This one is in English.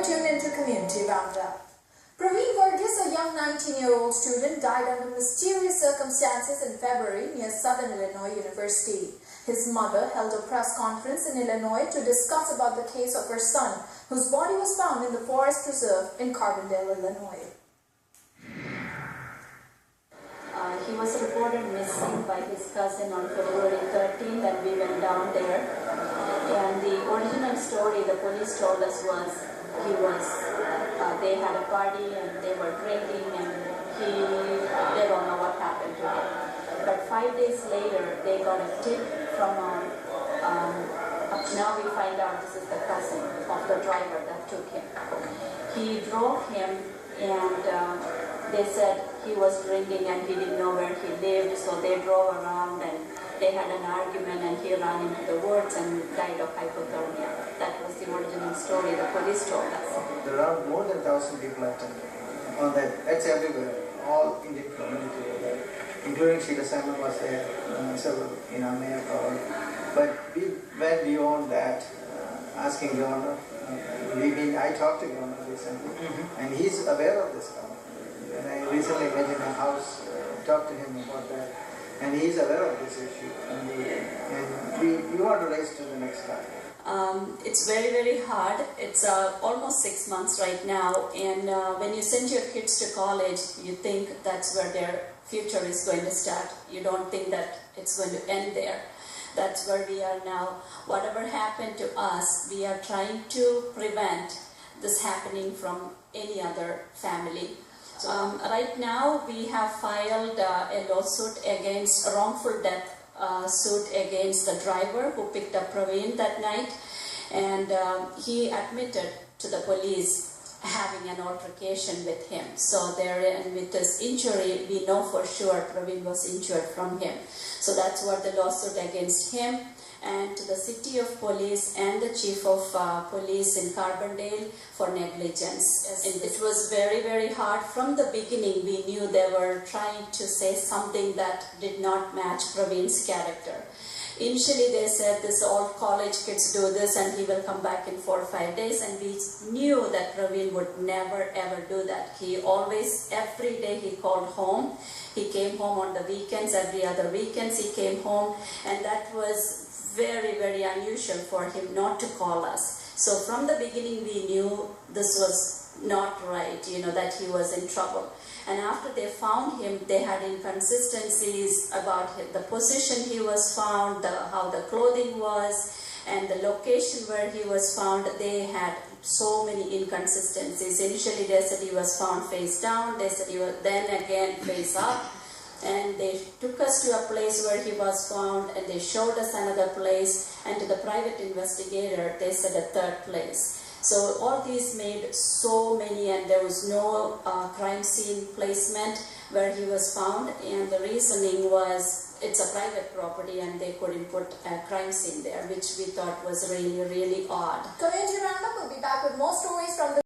Tuned into Community Roundup. Pravin, a young 19-year-old student, died under mysterious circumstances in February near Southern Illinois University. His mother held a press conference in Illinois to discuss about the case of her son, whose body was found in the forest preserve in Carbondale, Illinois. He was reported missing by his cousin on February 13th, and we went down there. And the original story the police told us was they had a party and they were drinking, and they don't know what happened to him. But 5 days later, they got a tip from now we find out this is the cousin of the driver that took him. He drove him, and they said he was drinking and he didn't know where he lived, so they drove around and they had an argument and he ran into the woods and died of hypothermia. That was the original story the police told us. There are more than 1,000 people attending on that. That's everywhere. All Indian community were there, including Sheila Simon was there, several Mayor Pravin. But we went beyond that, asking the owner. I talked to the owner recently, and he's aware of this now. And I recently met him in a house, talked to him about that, and he's aware of this issue. And we want to race to the next level. It's very, very hard. It's almost 6 months right now, and when you send your kids to college, you think that's where their future is going to start. You don't think that it's going to end there. That's where we are now. Whatever happened to us, we are trying to prevent this happening from any other family. Right now, we have filed a lawsuit against a wrongful death suit against the driver who picked up Pravin that night, and he admitted to the police having an altercation with him. So therein, with his injury, we know for sure Pravin was injured from him. So that's what the lawsuit against him and to the city of police and the chief of police in Carbondale for negligence. And it was very, very hard. From the beginning, we knew they were trying to say something that did not match Pravin's character. Initially, they said this all college kids do this and he will come back in 4 or 5 days, and we knew that Pravin would never ever do that. He always, every day he called home. He came home on the weekends, every other weekends he came home, and that was very, very unusual for him not to call us. So from the beginning we knew this was not right, that he was in trouble. And after they found him, they had inconsistencies about the position he was found, how the clothing was, and the location where he was found. They had so many inconsistencies. Initially they said he was found face down, they said he was then again face up. And they took us to a place where he was found, and they showed us another place, and to the private investigator they said a third place. So all these made so many, and there was no crime scene placement where he was found, and the reasoning was it's a private property and they couldn't put a crime scene there, which we thought was really, really odd. Community Roundup will be back with more stories from the